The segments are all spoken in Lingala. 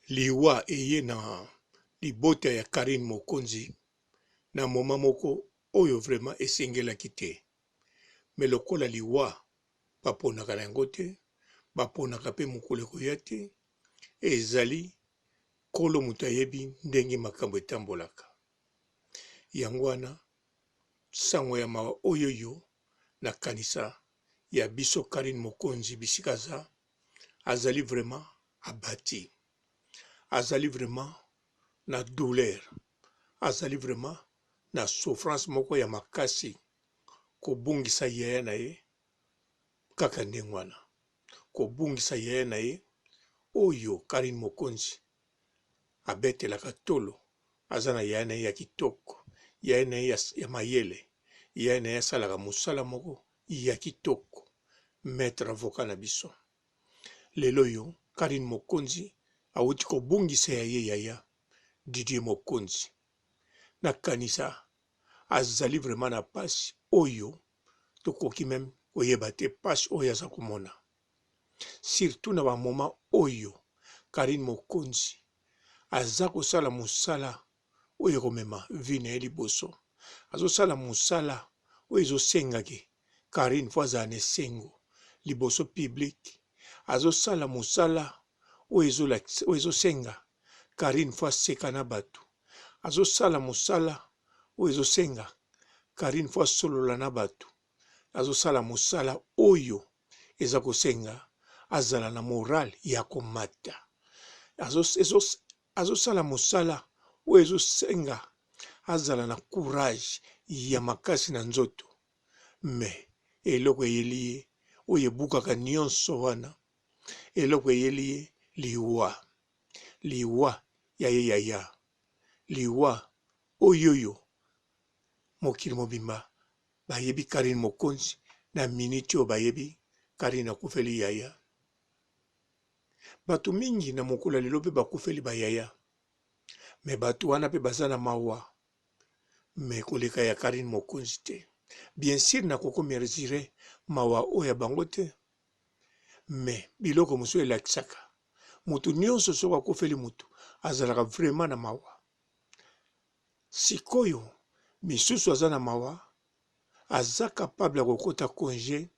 liwa eye na libota ya Karine Mokonzi na moma moko oyo vraiment esengelaki te. Me lokola liwa baponaka na yango te, baponaka pe mokolo ekoya te, ezali kolo moto ayebi ndenge makambo etambolaka. Yango wana sango ya mawa oyo yo na kanisa ya biso Karine Mokonzi bisika za azali vraiment abati, azali vraiment na douleur, azali vraiment na souffrance moko ya makasi kobungisa yaya na ye kaka ndenge wana, kobungisa yaya na ye oyo Karine Mokonzi abetelaka tolo, aza na yaya na ye ya kitoko, yaya na ye ya mayele, yaya na ye asalaka mosala moko ya kitoko, maître avocat na biso. Lelo yo Karine Mokonzi awuti kobungisa ya ye yaya Didier Mokonzi na kanisa azali vraiment na pasi oyo tokoki meme koyeba te pasi oyo aza komona, surtout na bamoma oyo Karine Mokonzi aza kosala mosala oyo komema vi na ye liboso, azosala mosala oyo ezosengaki Karine fo azala na esengo liboso publike, azosala mosala oyo ezosenga Karine fo aseka na bato, azosala mosala oyo ezosenga Karine fo asolola na bato, azosala mosala oyo eza kosenga azala na moral ya komata, azosala mosala oyo ezosenga azala na courage ya makasi na nzoto. Me eloko eyeli ye oyo ebukaka nyonso wana, eloko eyeli ye liwa, liwa ya ye yaya, liwa oyoyo mokili mobimba bayebi Karine Mokonzi na miniti oyo bayebi Karine akufeli yaya. Bato mingi na mokolo lelo mpe bakufeli bayaya, me bato wana mpe baza na mawa, me koleka ya Karine Mokonzi te. Bien sûr nakoko merzire mawa oyo ya bango te, me biloko mosusu elakisaka mutu nyonso soko akufeli mutu azalaka vraiment na mawa. Sikoyo misusu aza na mawa, aza capable ya kokota congé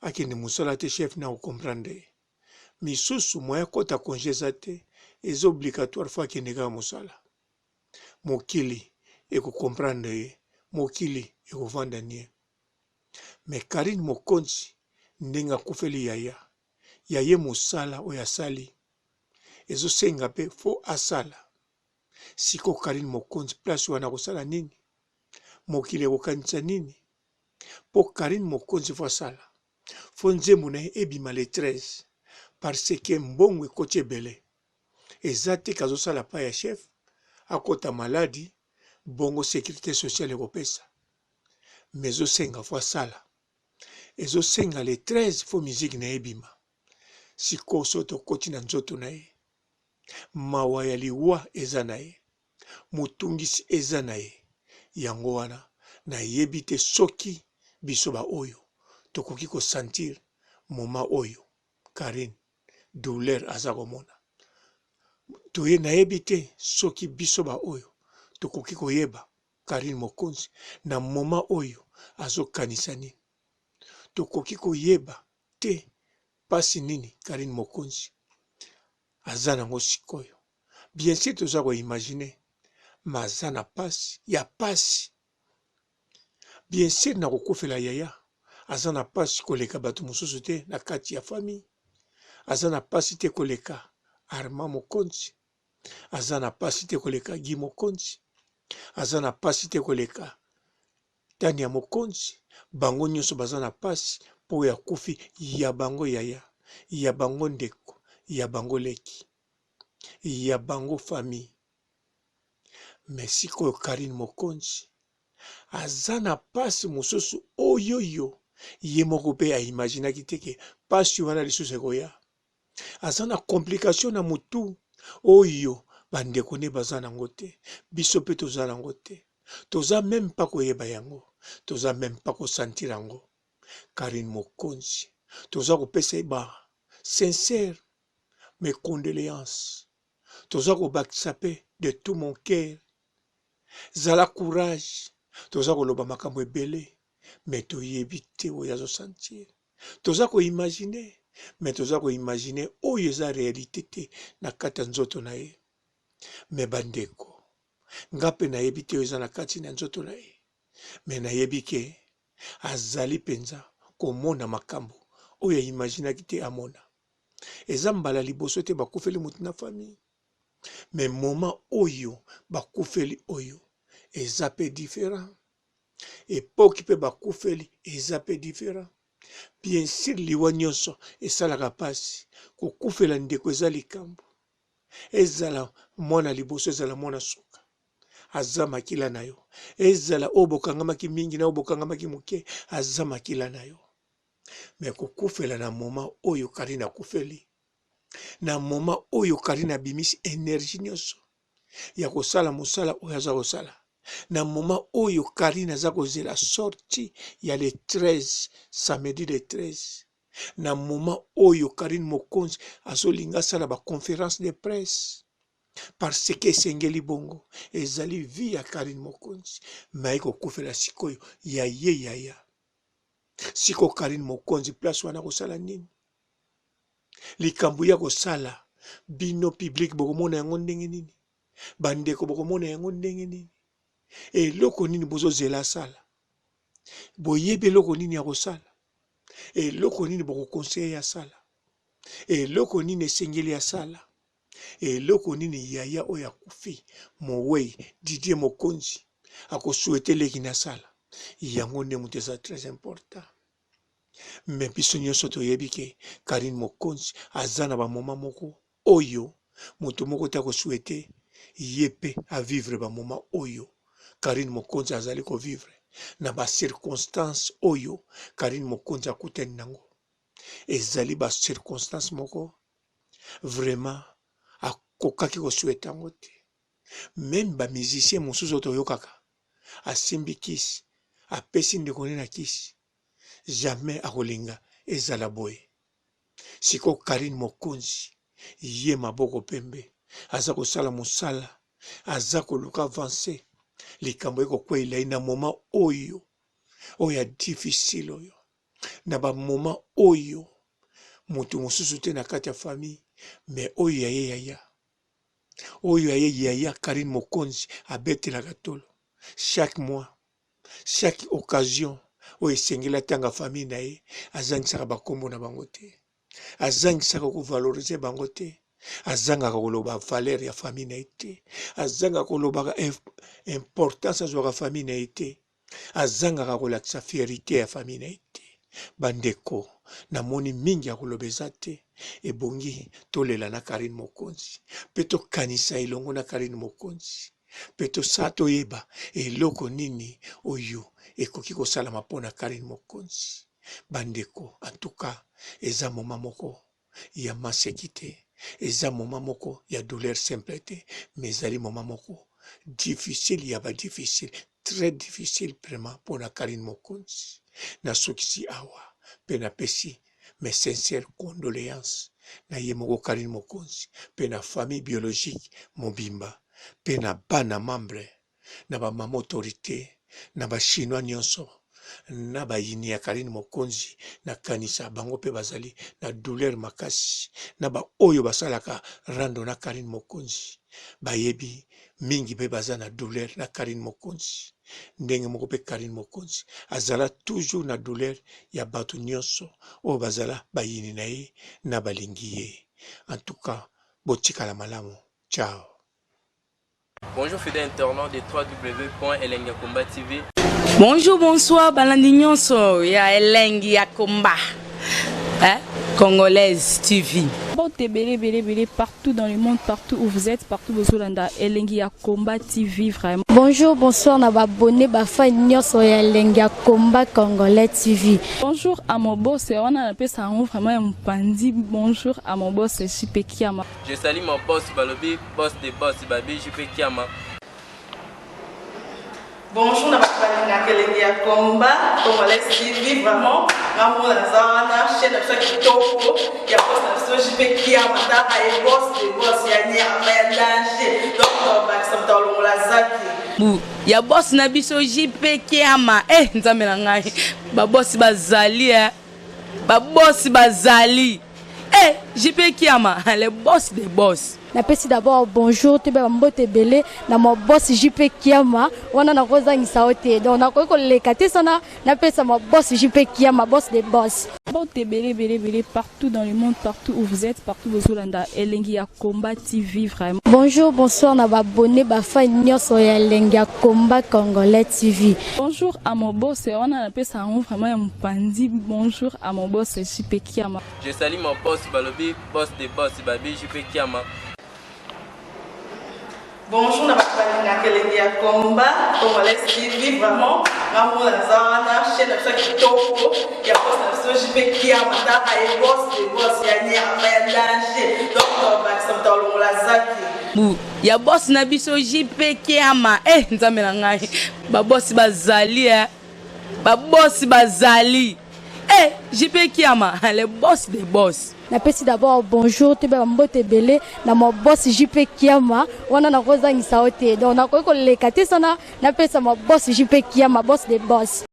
akende mosala te chef na kokomprendre. Misusu moya kota congé eza te, eza obligatoire fo akende kaka mosala. Mokili ekokomprendre ye, mokili ekovanda nie. Me Karine Mokonzi ndenge akufeli yaya, yaye mosala oyo asali ezosenga mpe fo asala. Siko Karine Mokonzi place wana kosala nini? Mokili ekokanisa nini? Po Karine Mokonzi fo asala, fo nzembo na ye ebima le 13 parce que mbongo ekoti ebele. Eza te kazosala pa ya chef akota maladi bongo sécurité sociale ekopesa, me ezosenga fo asala, ezosenga le 13 fo miziki na ye ebima. Siko so tokoti na nzoto na ye, mawa ya liwa eza na ye, motungisi eza na ye. Yango wana nayebi te soki biso ba oyo tokoki kosentir moma oyo Karine douleur aza komona. Toye nayebi te soki biso ba oyo tokoki koyeba Karine Mokonzi na moma oyo azokanisa nini. Tokoki koyeba te pasi nini Karine Mokonzi aza nango sikoyo. Bien sûr toza koimagine maza na pasi ya pasi. Bien sûr na kokufela yaya aza na pasi koleka bato mosusu te na kati ya famille, aza na pasi te koleka Armand Mokonzi, aza na pasi te koleka Guy Mokonzi, aza na pasi te koleka Tania Mokonzi. Bango nyonso baza na pasi po ya kufi ya bango yaya, ya bango ndeko, ya bango leki, ya bango famille. Me sikoyo Karine Mokonzi aza na pasi mosusu oyoyo ye moko mpe aimaginaki te ke pasi wana lisusu ekoya. Aza na complication na mutu oyo bandeko ne baza nango te, biso mpe toza nango te, toza meme pa koyeba yango, toza meme pa kosentir yango. Karine Mokonzi toza kopesa ba sincère mes condoléances toza kobakisa pe de tout mon cœur. Zala courage, toza koloba makambo ebele, mais toyebi te oyo azosentir. Toza koimagine, mais toza koimagine oyo eza réalité te na kati ya nzoto na ye. Mais bandeko, nga mpe nayebi te oyo eza na kati na nzoto na ye. Mais nayebi ke azali penza komona makambo oyo aimaginaki te amona. Eza mbala liboso te bakufeli mutu na famille. Mais moment oyo bakufeli oyo eza pe différent. Époque pe bakufeli eza pe différent. Bien sûr liwa nyonso esalaka pasi kokufela ndeko eza likambo. Ezala mwana liboso ezala mwana suka. Aza makila na yo. Ezala obokangamaki mingi na obokangamaki muke aza makila na yo. Mais kokufela na moment oyo Karine akufeli. Na moment oyo Karine abimisi énergie nyonso ya kosala mosala oyo aza kosala. Na moment oyo Karine aza kozela sorti ya le 13, samedi le 13. Na moment oyo Karine Mokonzi azolinga sala ba conférence de presse. Parce que esengeli bongo ezali vie ya Karine Mokonzi. Mais kokufela sikoyo ya ye yaya. Siko Karine Mokonzi place wana kosala nini? Likambo ya kosala bino public bokomona yango ndenge nini? Bandeko bokomona yango ndenge nini? Eloko nini bozozela sala? Boyebi eloko nini ya kosala? Eloko nini bokokonseye ya sala? Eloko nini esengeli ya sala? Eloko nini yaya oyo akufi Mowei Didier Mokonzi akosouhaite leki na sala? Yango nde mutu eza très important. Mais biso nyonso toyebi ke Karine Mokonzi aza na ba moment moko oyo mutu moko ta kosouhaite ye pe a vivre ba moment oyo Karine Mokonzi azali ko vivre na ba circonstances oyo Karine Mokonzi akutani nango. Ezali ba circonstances moko vraiment akokaki kosouhaite yango te. Même ba musicien mosusu toyokaka asimbi kisi apesi ndeko na kisi jamais akolinga ezala boye. Siko Karine Mokonzi ye maboko pembe aza kosala mosala aza koluka avancer likambo ekokwela na moment oyo oyo difficile oyo na ba moment oyo mutu mosusu te na kati ya famille. Mais oyo ya ye yaya oyo ya ye yaya Karine Mokonzi abetelaka tolo chaque mois, chaque occasion oyo esengeli atanga famille na ye azangisaka bakombo na bango te, azangisaka kovalorize bango te, azangaka koloba valeur ya famille na ye te, azangaka kolobaka importance azwaka famille na ye te, azangaka kolakisa fierité ya famille na ye te. Bandeko namoni mingi ya koloba eza te. Ebongi tolela na Karine Mokonzi mpe tokanisa elongo na Karine Mokonzi mpe tosala toyeba eloko nini oyo ekoki kosalama mpona Karine Mokonzi. Bandeko en tout cas eza moma moko ya maseki te, eza moma moko ya douleur simple te, mais ezali moma moko difficile ya ba difficile, très difficile vraiment mpona Karine Mokonzi. Nasukisi awa mpe napesi mes sincères condoléances na ye moko Karine Mokonzi mpe na famille biologique mobimba mpe na bana membre na ba mama autorité na ba chinois nyonso na ba yini ya Karine Mokonzi na kanisa bango mpe bazali na douleur makasi na ba oyo basalaka rando na Karine Mokonzi bayebi mingi mpe baza na douleur na Karine Mokonzi. Ndenge moko mpe Karine Mokonzi azala toujours na douleur ya bato nyonso oyo bazala bayini na ye na balingi ye. En tout cas botikala malamu. Ciao. Bonjour fidèles internautes de www.elengiakomba TV. Bonjour, bonsoir, balandi nyonso ya Elengi ya Komba. Congolaise TV. Partout dans le monde, partout où vous êtes, partout où vous êtes, Elengi ya Komba TV vraiment. Bonjour, bonsoir, na abonné bafa nyonso ya Elengi ya Komba Congolais TV. Bonjour à mon boss, on a appelé ça vraiment un pandi. Bonjour à mon boss, JP Kiama. Je salue mon boss Balobi, boss de boss Babi, JP Kiama. Bonjour, na Elengi ya Komba Congolais TV vraiment. Ngamo na zana chaîne de ça qui topo ya boss na JP Kiama ta boss de boss ya nyama ya Lazaki. Ya boss na biso JP Kiama. Nzambe na ngai. Ba boss bazali Ba boss bazali. JP Kiama, le boss des boss. Napesi d'abord bonjour te ba mbote belé na mo boss JP Kiama wana na kozangisa ote donc na ko lekate sana napesa mo boss JP Kiama boss des boss. Mbote belé partout dans le monde, partout où vous êtes, partout où vous êtes, Elengi ya Komba TV vraiment. Bonjour, bonsoir na ba abonné ba fan nyonso ya Elengi ya Komba Congolais TV. Bonjour à mon boss, on a appelé ça vraiment un pandi. Bonjour à mon boss JP Kiama. Je salue mon boss Balobi, boss des boss, Babi JP Kiama. Bonjour, na balinga Elengi ya Komba Congolais TV vraiment. Maman Lazana, chaîne de chaque topo, il y a pas de JP Kiama, et boss des boss, il y a ni à danger. Donc on va s'entendre le Lazaki. Ya boss na biso JP Kiama. Nzambe na ngai. Ba boss bazali Ba boss bazali. JP Kiama, le boss des boss. Napesi d'abord bonjour te ba mbote belé na mo boss JP Kiama wana na kozangisa ote donc na ko lekate sana napesa mo boss JP Kiama boss des boss.